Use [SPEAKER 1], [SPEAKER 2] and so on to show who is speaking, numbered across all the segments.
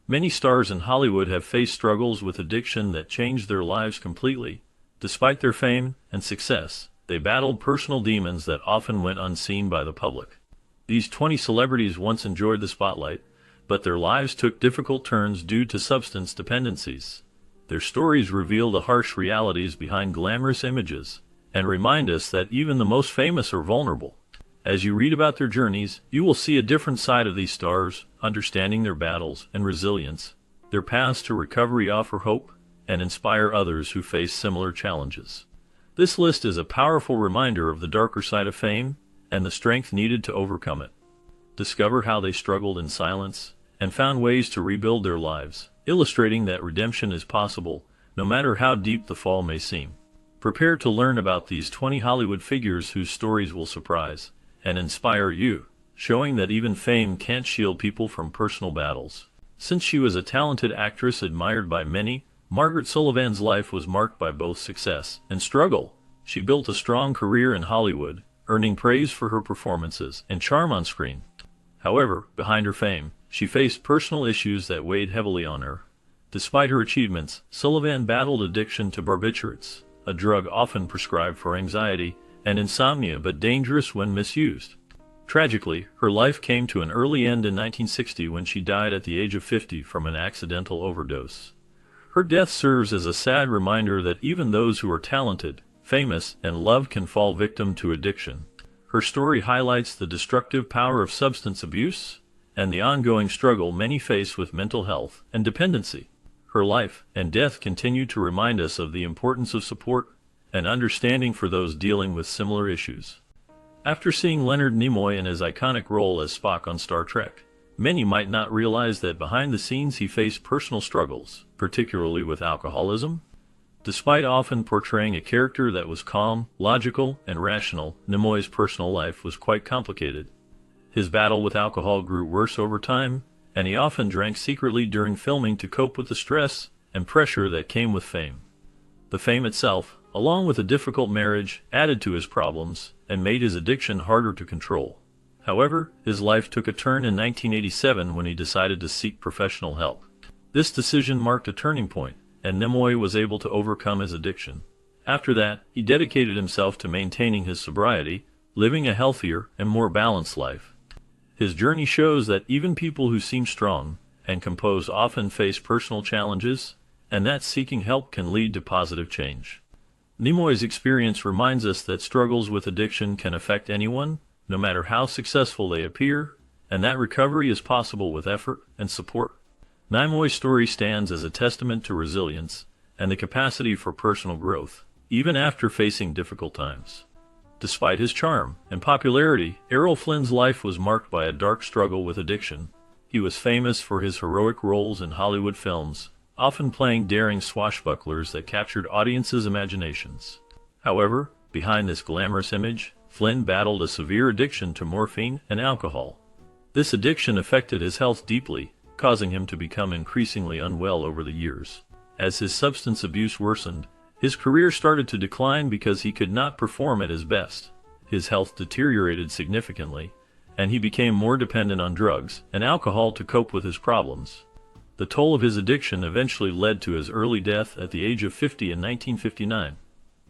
[SPEAKER 1] Many stars in Hollywood have faced struggles with addiction that changed their lives completely. Despite their fame and success, they battled personal demons that often went unseen by the public. These 20 celebrities once enjoyed the spotlight, but their lives took difficult turns due to substance dependencies. Their stories reveal the harsh realities behind glamorous images and remind us that even the most famous are vulnerable. As you read about their journeys, you will see a different side of these stars, understanding their battles and resilience. Their paths to recovery offer hope and inspire others who face similar challenges. This list is a powerful reminder of the darker side of fame and the strength needed to overcome it. Discover how they struggled in silence and found ways to rebuild their lives, illustrating that redemption is possible, no matter how deep the fall may seem. Prepare to learn about these 20 Hollywood figures whose stories will surprise and inspire you, showing that even fame can't shield people from personal battles. Since she was a talented actress admired by many, Margaret Sullivan's life was marked by both success and struggle. She built a strong career in Hollywood, earning praise for her performances and charm on screen. However, behind her fame, she faced personal issues that weighed heavily on her. Despite her achievements, Sullivan battled addiction to barbiturates, a drug often prescribed for anxiety and insomnia but dangerous when misused. Tragically, her life came to an early end in 1960 when she died at the age of 50 from an accidental overdose. Her death serves as a sad reminder that even those who are talented, famous, and loved can fall victim to addiction. Her story highlights the destructive power of substance abuse and the ongoing struggle many face with mental health and dependency. Her life and death continue to remind us of the importance of support and understanding for those dealing with similar issues. After seeing Leonard Nimoy in his iconic role as Spock on Star Trek, many might not realize that behind the scenes he faced personal struggles, particularly with alcoholism. Despite often portraying a character that was calm, logical, and rational, Nimoy's personal life was quite complicated. His battle with alcohol grew worse over time, and he often drank secretly during filming to cope with the stress and pressure that came with fame. The fame itself, along with a difficult marriage, added to his problems and made his addiction harder to control. However, his life took a turn in 1987 when he decided to seek professional help. This decision marked a turning point, and Nimoy was able to overcome his addiction. After that, he dedicated himself to maintaining his sobriety, living a healthier and more balanced life. His journey shows that even people who seem strong and composed often face personal challenges, and that seeking help can lead to positive change. Nimoy's experience reminds us that struggles with addiction can affect anyone, no matter how successful they appear, and that recovery is possible with effort and support. Nimoy's story stands as a testament to resilience and the capacity for personal growth, even after facing difficult times. Despite his charm and popularity, Errol Flynn's life was marked by a dark struggle with addiction. He was famous for his heroic roles in Hollywood films, often playing daring swashbucklers that captured audiences' imaginations. However, behind this glamorous image, Flynn battled a severe addiction to morphine and alcohol. This addiction affected his health deeply, causing him to become increasingly unwell over the years. As his substance abuse worsened, his career started to decline because he could not perform at his best. His health deteriorated significantly, and he became more dependent on drugs and alcohol to cope with his problems. The toll of his addiction eventually led to his early death at the age of 50 in 1959.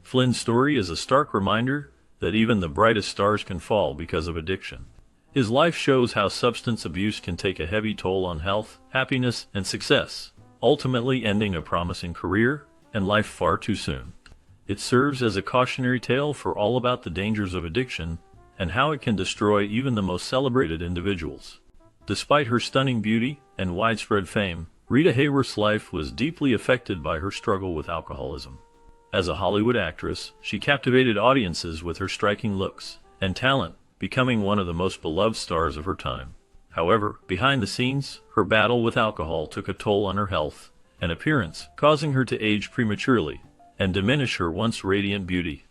[SPEAKER 1] Flynn's story is a stark reminder that even the brightest stars can fall because of addiction. His life shows how substance abuse can take a heavy toll on health, happiness, and success, ultimately ending a promising career and life far too soon. It serves as a cautionary tale for all about the dangers of addiction and how it can destroy even the most celebrated individuals. Despite her stunning beauty and widespread fame, Rita Hayworth's life was deeply affected by her struggle with alcoholism. As a Hollywood actress, she captivated audiences with her striking looks and talent, becoming one of the most beloved stars of her time. However, behind the scenes, her battle with alcohol took a toll on her health and appearance, causing her to age prematurely and diminish her once radiant beauty.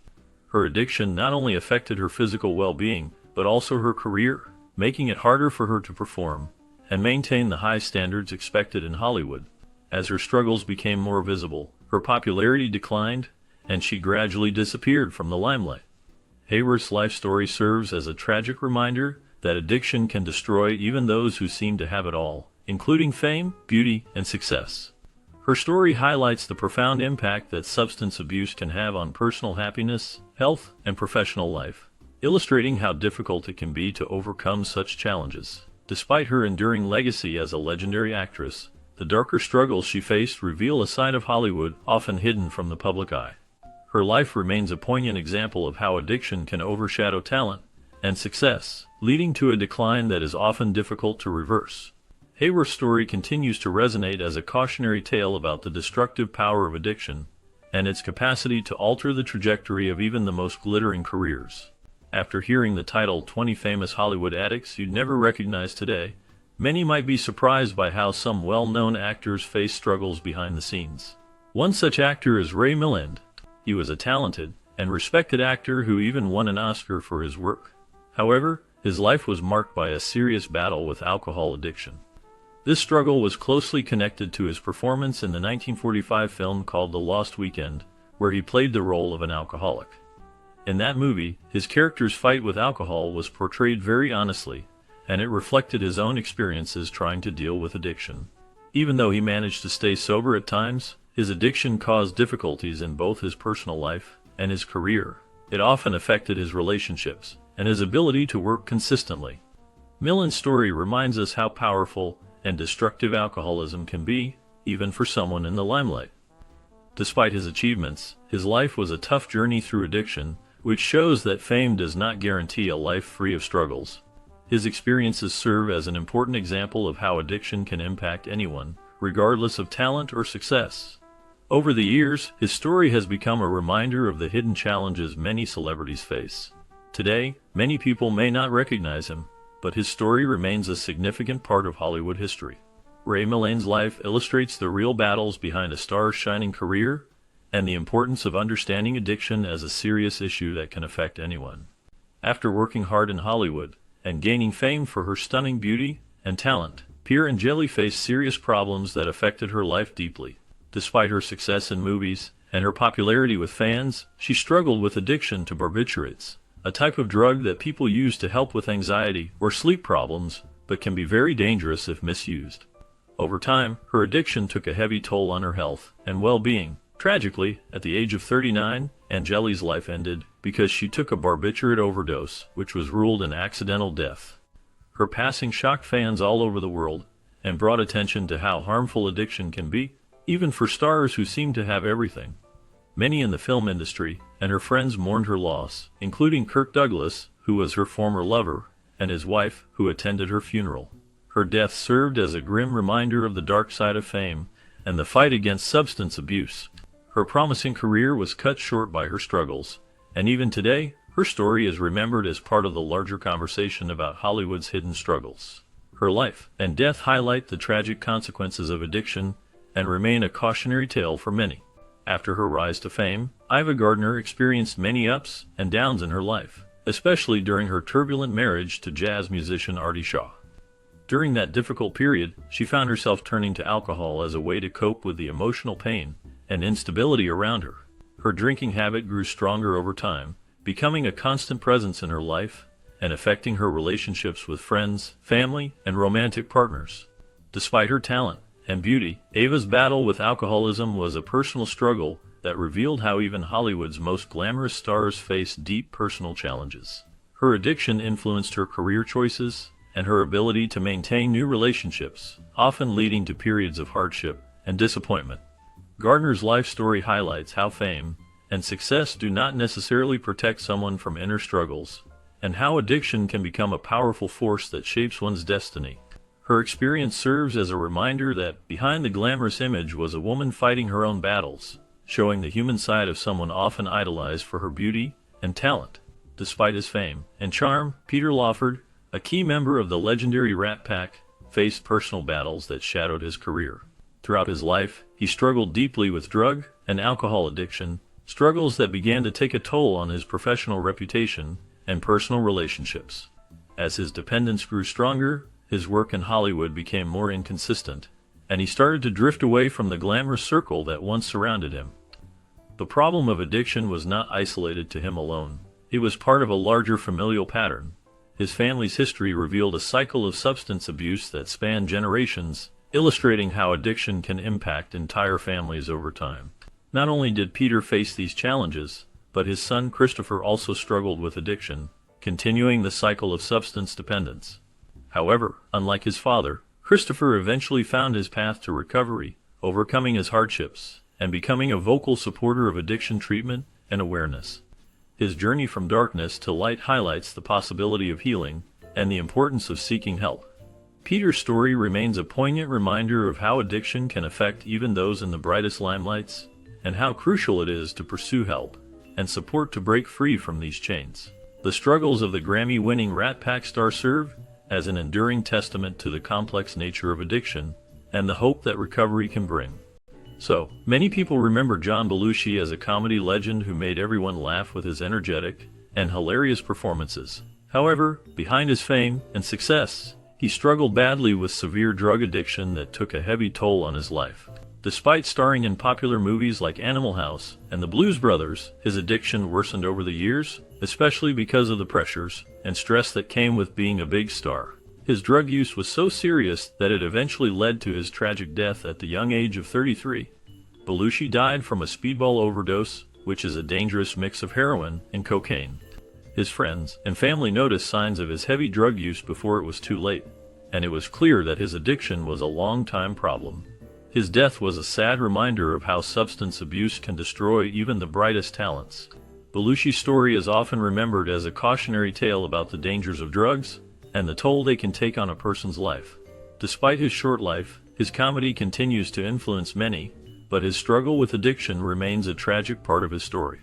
[SPEAKER 1] Her addiction not only affected her physical well-being, but also her career, making it harder for her to perform and maintain the high standards expected in Hollywood. As her struggles became more visible, her popularity declined, and she gradually disappeared from the limelight. Hayworth's life story serves as a tragic reminder that addiction can destroy even those who seem to have it all, including fame, beauty, and success. Her story highlights the profound impact that substance abuse can have on personal happiness, health, and professional life, illustrating how difficult it can be to overcome such challenges. Despite her enduring legacy as a legendary actress, the darker struggles she faced reveal a side of Hollywood often hidden from the public eye. Her life remains a poignant example of how addiction can overshadow talent and success, leading to a decline that is often difficult to reverse. Hayworth's story continues to resonate as a cautionary tale about the destructive power of addiction and its capacity to alter the trajectory of even the most glittering careers. After hearing the title 20 Famous Hollywood Addicts You'd Never Recognize Today, many might be surprised by how some well-known actors face struggles behind the scenes. One such actor is Ray Milland. He was a talented and respected actor who even won an Oscar for his work. However, his life was marked by a serious battle with alcohol addiction. This struggle was closely connected to his performance in the 1945 film called The Lost Weekend, where he played the role of an alcoholic. In that movie, his character's fight with alcohol was portrayed very honestly, and it reflected his own experiences trying to deal with addiction. Even though he managed to stay sober at times, his addiction caused difficulties in both his personal life and his career. It often affected his relationships and his ability to work consistently. Milland's story reminds us how powerful and destructive alcoholism can be, even for someone in the limelight. Despite his achievements, his life was a tough journey through addiction, which shows that fame does not guarantee a life free of struggles. His experiences serve as an important example of how addiction can impact anyone, regardless of talent or success. Over the years, his story has become a reminder of the hidden challenges many celebrities face. Today, many people may not recognize him, but his story remains a significant part of Hollywood history. Ray Milland's life illustrates the real battles behind a star's shining career and the importance of understanding addiction as a serious issue that can affect anyone. After working hard in Hollywood and gaining fame for her stunning beauty and talent, Pier Angeli faced serious problems that affected her life deeply. Despite her success in movies and her popularity with fans, she struggled with addiction to barbiturates, a type of drug that people use to help with anxiety or sleep problems, but can be very dangerous if misused. Over time, her addiction took a heavy toll on her health and well-being. Tragically, at the age of 39, Angeli's life ended because she took a barbiturate overdose, which was ruled an accidental death. Her passing shocked fans all over the world and brought attention to how harmful addiction can be, even for stars who seem to have everything. Many in the film industry and her friends mourned her loss, including Kirk Douglas, who was her former lover, and his wife, who attended her funeral. Her death served as a grim reminder of the dark side of fame and the fight against substance abuse. Her promising career was cut short by her struggles, and even today, her story is remembered as part of the larger conversation about Hollywood's hidden struggles. Her life and death highlight the tragic consequences of addiction and remain a cautionary tale for many. After her rise to fame, Ava Gardner experienced many ups and downs in her life, especially during her turbulent marriage to jazz musician Artie Shaw. During that difficult period, she found herself turning to alcohol as a way to cope with the emotional pain and instability around her. Her drinking habit grew stronger over time, becoming a constant presence in her life and affecting her relationships with friends, family, and romantic partners. Despite her talent and beauty, Ava's battle with alcoholism was a personal struggle that revealed how even Hollywood's most glamorous stars face deep personal challenges. Her addiction influenced her career choices and her ability to maintain new relationships, often leading to periods of hardship and disappointment. Gardner's life story highlights how fame and success do not necessarily protect someone from inner struggles, and how addiction can become a powerful force that shapes one's destiny. Her experience serves as a reminder that behind the glamorous image was a woman fighting her own battles, showing the human side of someone often idolized for her beauty and talent. Despite his fame and charm, Peter Lawford, a key member of the legendary Rat Pack, faced personal battles that shadowed his career. Throughout his life, he struggled deeply with drug and alcohol addiction, struggles that began to take a toll on his professional reputation and personal relationships. As his dependence grew stronger, his work in Hollywood became more inconsistent, and he started to drift away from the glamorous circle that once surrounded him. The problem of addiction was not isolated to him alone. It was part of a larger familial pattern, His family's history revealed a cycle of substance abuse that spanned generations, illustrating how addiction can impact entire families over time. Not only did Peter face these challenges, but his son Christopher also struggled with addiction, continuing the cycle of substance dependence. However, unlike his father, Christopher eventually found his path to recovery, overcoming his hardships, and becoming a vocal supporter of addiction treatment and awareness. His journey from darkness to light highlights the possibility of healing and the importance of seeking help. Peter's story remains a poignant reminder of how addiction can affect even those in the brightest limelights, and how crucial it is to pursue help and support to break free from these chains. The struggles of the Grammy-winning Rat Pack star serve as an enduring testament to the complex nature of addiction and the hope that recovery can bring. So, many people remember John Belushi as a comedy legend who made everyone laugh with his energetic and hilarious performances. However, behind his fame and success, he struggled badly with severe drug addiction that took a heavy toll on his life. Despite starring in popular movies like Animal House and The Blues Brothers, his addiction worsened over the years, especially because of the pressures and stress that came with being a big star. His drug use was so serious that it eventually led to his tragic death at the young age of 33. Belushi died from a speedball overdose, which is a dangerous mix of heroin and cocaine. His friends and family noticed signs of his heavy drug use before it was too late, and it was clear that his addiction was a long-time problem. His death was a sad reminder of how substance abuse can destroy even the brightest talents. Belushi's story is often remembered as a cautionary tale about the dangers of drugs and the toll they can take on a person's life. Despite his short life, his comedy continues to influence many, but his struggle with addiction remains a tragic part of his story.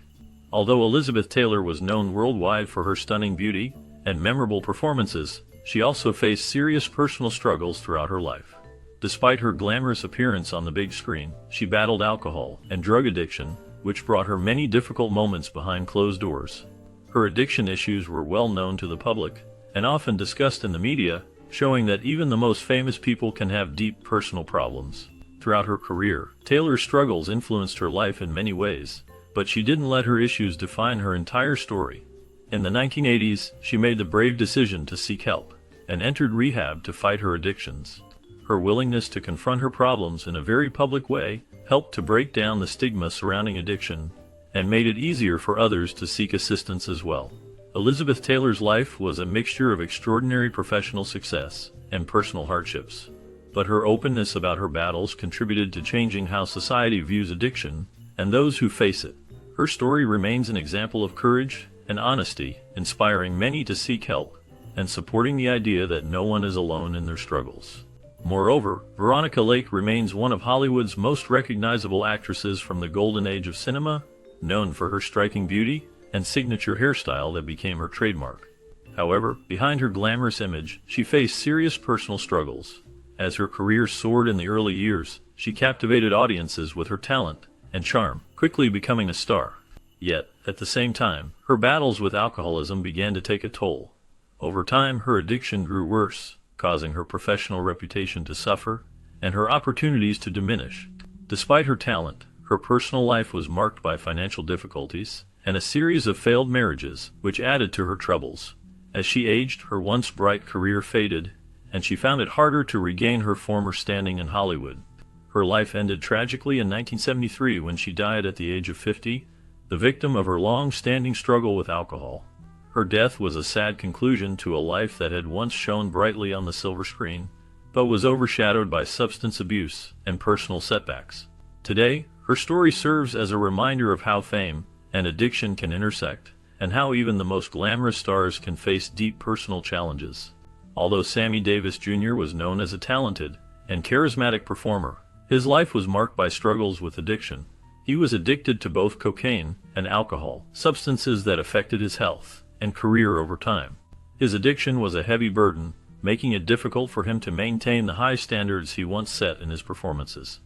[SPEAKER 1] Although Elizabeth Taylor was known worldwide for her stunning beauty and memorable performances, she also faced serious personal struggles throughout her life. Despite her glamorous appearance on the big screen, she battled alcohol and drug addiction, which brought her many difficult moments behind closed doors. Her addiction issues were well known to the public, and often discussed in the media, showing that even the most famous people can have deep personal problems. Throughout her career, Taylor's struggles influenced her life in many ways, but she didn't let her issues define her entire story. In the 1980s, she made the brave decision to seek help, and entered rehab to fight her addictions. Her willingness to confront her problems in a very public way helped to break down the stigma surrounding addiction, and made it easier for others to seek assistance as well. Elizabeth Taylor's life was a mixture of extraordinary professional success and personal hardships, but her openness about her battles contributed to changing how society views addiction and those who face it. Her story remains an example of courage and honesty, inspiring many to seek help and supporting the idea that no one is alone in their struggles. Moreover, Veronica Lake remains one of Hollywood's most recognizable actresses from the golden age of cinema, known for her striking beauty and signature hairstyle that became her trademark. However, behind her glamorous image, she faced serious personal struggles. As her career soared in the early years, she captivated audiences with her talent and charm, quickly becoming a star. Yet, at the same time, her battles with alcoholism began to take a toll. Over time, her addiction grew worse, causing her professional reputation to suffer and her opportunities to diminish. Despite her talent, her personal life was marked by financial difficulties and a series of failed marriages, which added to her troubles. As she aged, her once bright career faded, and she found it harder to regain her former standing in Hollywood. Her life ended tragically in 1973 when she died at the age of 50, the victim of her long-standing struggle with alcohol. Her death was a sad conclusion to a life that had once shone brightly on the silver screen, but was overshadowed by substance abuse and personal setbacks. Today, her story serves as a reminder of how fame and addiction can intersect, and how even the most glamorous stars can face deep personal challenges. Although Sammy Davis Jr. was known as a talented and charismatic performer, his life was marked by struggles with addiction. He was addicted to both cocaine and alcohol, substances that affected his health and career over time. His addiction was a heavy burden, making it difficult for him to maintain the high standards he once set in his performances.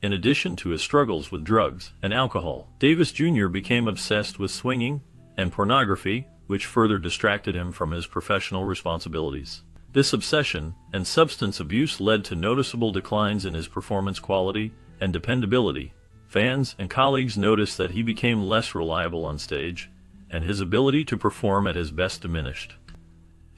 [SPEAKER 1] In addition to his struggles with drugs and alcohol, Davis Jr. became obsessed with swinging and pornography, which further distracted him from his professional responsibilities. This obsession and substance abuse led to noticeable declines in his performance quality and dependability. Fans and colleagues noticed that he became less reliable on stage, and his ability to perform at his best diminished.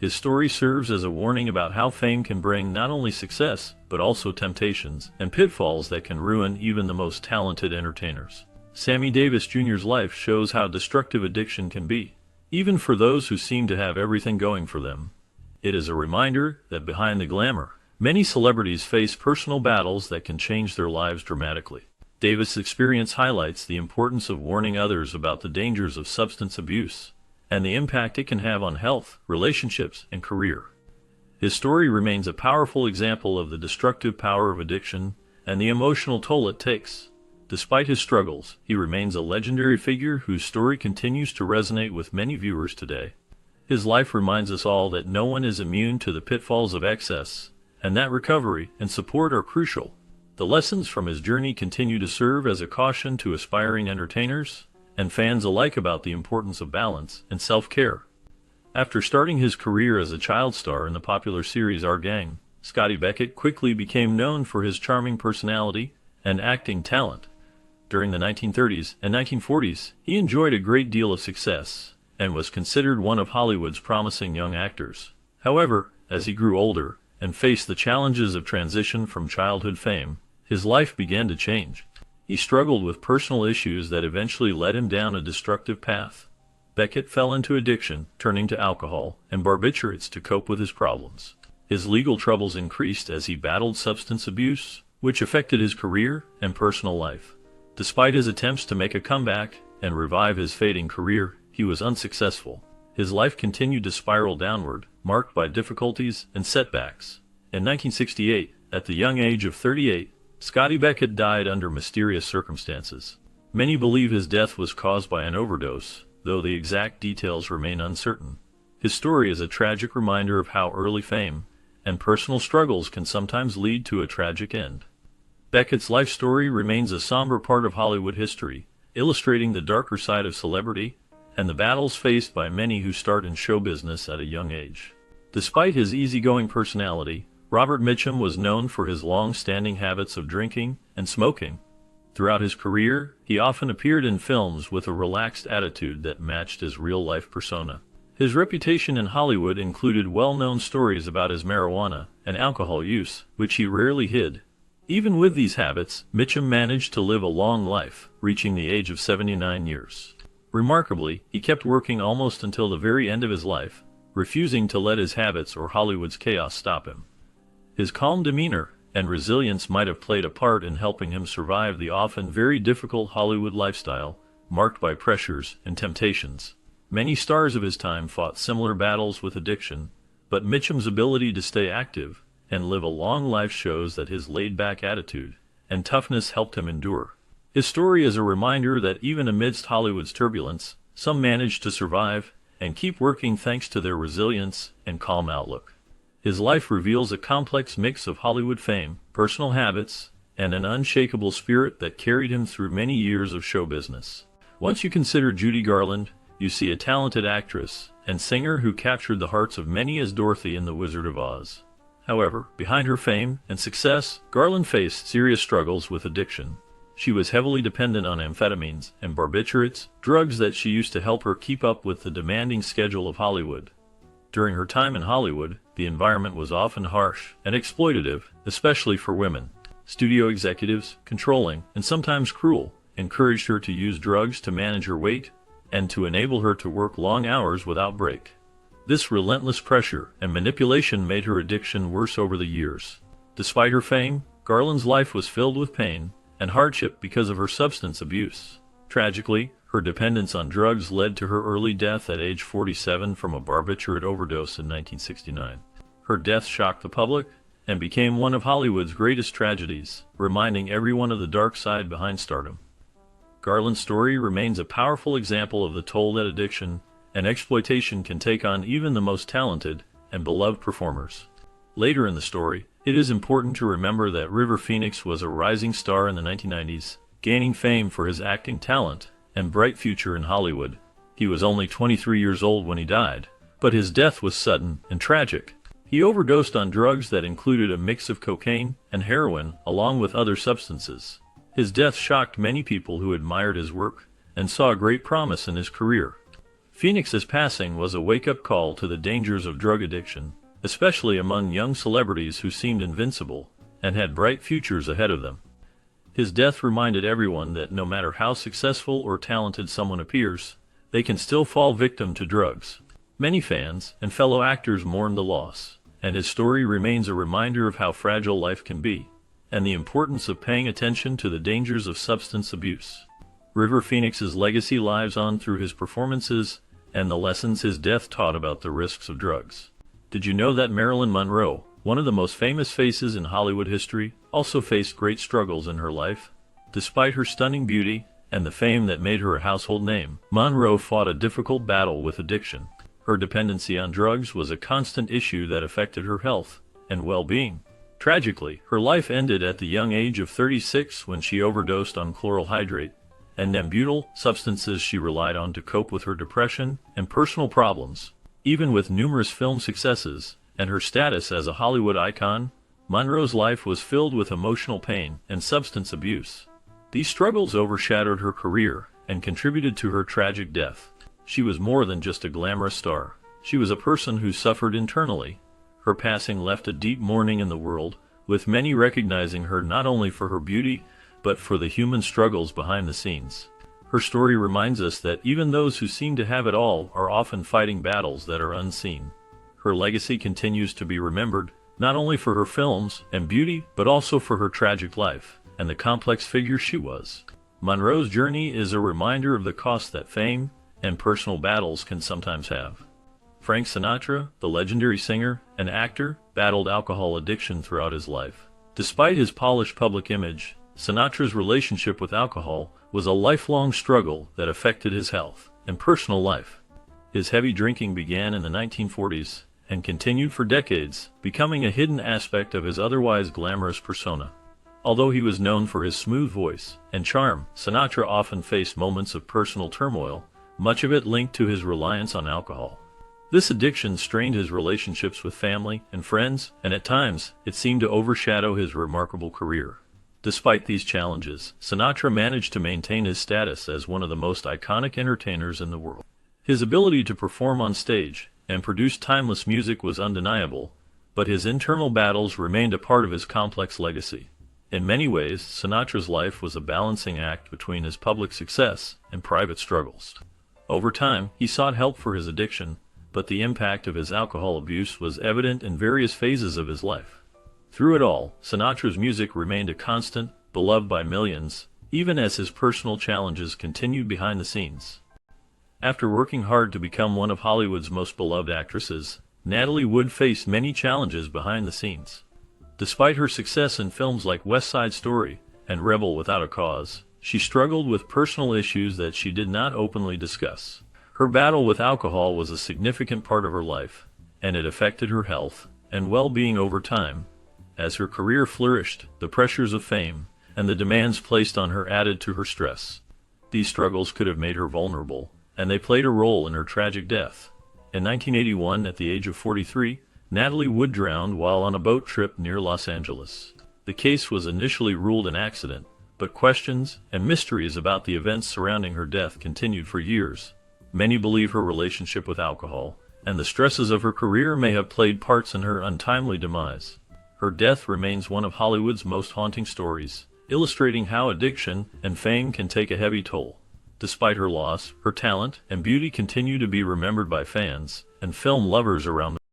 [SPEAKER 1] His story serves as a warning about how fame can bring not only success, but also temptations and pitfalls that can ruin even the most talented entertainers. Sammy Davis Jr.'s life shows how destructive addiction can be, even for those who seem to have everything going for them. It is a reminder that behind the glamour, many celebrities face personal battles that can change their lives dramatically. Davis' experience highlights the importance of warning others about the dangers of substance abuse and the impact it can have on health, relationships, and career. His story remains a powerful example of the destructive power of addiction and the emotional toll it takes. Despite his struggles, he remains a legendary figure whose story continues to resonate with many viewers today. His life reminds us all that no one is immune to the pitfalls of excess, and that recovery and support are crucial. The lessons from his journey continue to serve as a caution to aspiring entertainers and fans alike about the importance of balance and self-care. After starting his career as a child star in the popular series Our Gang, Scotty Beckett quickly became known for his charming personality and acting talent. During the 1930s and 1940s, he enjoyed a great deal of success and was considered one of Hollywood's promising young actors. However, as he grew older and faced the challenges of transition from childhood fame, his life began to change. He struggled with personal issues that eventually led him down a destructive path. Beckett fell into addiction, turning to alcohol and barbiturates to cope with his problems. His legal troubles increased as he battled substance abuse, which affected his career and personal life. Despite his attempts to make a comeback and revive his fading career, he was unsuccessful. His life continued to spiral downward, marked by difficulties and setbacks. In 1968, at the young age of 38, Scotty Beckett died under mysterious circumstances. Many believe his death was caused by an overdose, though the exact details remain uncertain. His story is a tragic reminder of how early fame and personal struggles can sometimes lead to a tragic end. Beckett's life story remains a somber part of Hollywood history, illustrating the darker side of celebrity and the battles faced by many who start in show business at a young age. Despite his easygoing personality, Robert Mitchum was known for his long-standing habits of drinking and smoking. Throughout his career, he often appeared in films with a relaxed attitude that matched his real-life persona. His reputation in Hollywood included well-known stories about his marijuana and alcohol use, which he rarely hid. Even with these habits, Mitchum managed to live a long life, reaching the age of 79 years. Remarkably, he kept working almost until the very end of his life, refusing to let his habits or Hollywood's chaos stop him. His calm demeanor and resilience might have played a part in helping him survive the often very difficult Hollywood lifestyle, marked by pressures and temptations. Many stars of his time fought similar battles with addiction, but Mitchum's ability to stay active and live a long life shows that his laid-back attitude and toughness helped him endure. His story is a reminder that even amidst Hollywood's turbulence, some managed to survive and keep working thanks to their resilience and calm outlook. His life reveals a complex mix of Hollywood fame, personal habits, and an unshakable spirit that carried him through many years of show business. Once you consider Judy Garland, you see a talented actress and singer who captured the hearts of many as Dorothy in The Wizard of Oz. However, behind her fame and success, Garland faced serious struggles with addiction. She was heavily dependent on amphetamines and barbiturates, drugs that she used to help her keep up with the demanding schedule of Hollywood. During her time in Hollywood, the environment was often harsh and exploitative, especially for women. Studio executives, controlling and sometimes cruel, encouraged her to use drugs to manage her weight and to enable her to work long hours without break. This relentless pressure and manipulation made her addiction worse over the years. Despite her fame, Garland's life was filled with pain and hardship because of her substance abuse. Tragically, her dependence on drugs led to her early death at age 47 from a barbiturate overdose in 1969. Her death shocked the public and became one of Hollywood's greatest tragedies, reminding everyone of the dark side behind stardom. Garland's story remains a powerful example of the toll that addiction and exploitation can take on even the most talented and beloved performers. Later in the story, it is important to remember that River Phoenix was a rising star in the 1990s, gaining fame for his acting talent and bright future in Hollywood. He was only 23 years old when he died, but his death was sudden and tragic. He overdosed on drugs that included a mix of cocaine and heroin, along with other substances. His death shocked many people who admired his work and saw great promise in his career. Phoenix's passing was a wake-up call to the dangers of drug addiction, especially among young celebrities who seemed invincible and had bright futures ahead of them. His death reminded everyone that no matter how successful or talented someone appears, they can still fall victim to drugs. Many fans and fellow actors mourned the loss, and his story remains a reminder of how fragile life can be, and the importance of paying attention to the dangers of substance abuse. River Phoenix's legacy lives on through his performances and the lessons his death taught about the risks of drugs. Did you know that Marilyn Monroe, one of the most famous faces in Hollywood history, also faced great struggles in her life? Despite her stunning beauty and the fame that made her a household name, Monroe fought a difficult battle with addiction. Her dependency on drugs was a constant issue that affected her health and well-being. Tragically, her life ended at the young age of 36 when she overdosed on chloral hydrate and Nembutal, substances she relied on to cope with her depression and personal problems. Even with numerous film successes and her status as a Hollywood icon, Monroe's life was filled with emotional pain and substance abuse. These struggles overshadowed her career and contributed to her tragic death. She was more than just a glamorous star. She was a person who suffered internally. Her passing left a deep mourning in the world, with many recognizing her not only for her beauty, but for the human struggles behind the scenes. Her story reminds us that even those who seem to have it all are often fighting battles that are unseen. Her legacy continues to be remembered, not only for her films and beauty, but also for her tragic life and the complex figure she was. Monroe's journey is a reminder of the cost that fame and personal battles can sometimes have. Frank Sinatra, the legendary singer and actor, battled alcohol addiction throughout his life. Despite his polished public image, Sinatra's relationship with alcohol was a lifelong struggle that affected his health and personal life. His heavy drinking began in the 1940s and continued for decades, becoming a hidden aspect of his otherwise glamorous persona. Although he was known for his smooth voice and charm, Sinatra often faced moments of personal turmoil, much of it linked to his reliance on alcohol. This addiction strained his relationships with family and friends, and at times, it seemed to overshadow his remarkable career. Despite these challenges, Sinatra managed to maintain his status as one of the most iconic entertainers in the world. His ability to perform on stage and produce timeless music was undeniable, but his internal battles remained a part of his complex legacy. In many ways, Sinatra's life was a balancing act between his public success and private struggles. Over time, he sought help for his addiction, but the impact of his alcohol abuse was evident in various phases of his life. Through it all, Sinatra's music remained a constant, beloved by millions, even as his personal challenges continued behind the scenes. After working hard to become one of Hollywood's most beloved actresses, Natalie Wood faced many challenges behind the scenes. Despite her success in films like West Side Story and Rebel Without a Cause, she struggled with personal issues that she did not openly discuss. Her battle with alcohol was a significant part of her life, and it affected her health and well-being over time. As her career flourished, the pressures of fame and the demands placed on her added to her stress. These struggles could have made her vulnerable, and they played a role in her tragic death. In 1981, at the age of 43, Natalie Wood drowned while on a boat trip near Los Angeles. The case was initially ruled an accident, but questions and mysteries about the events surrounding her death continued for years. Many believe her relationship with alcohol and the stresses of her career may have played parts in her untimely demise. Her death remains one of Hollywood's most haunting stories, illustrating how addiction and fame can take a heavy toll. Despite her loss, her talent and beauty continue to be remembered by fans and film lovers around the world.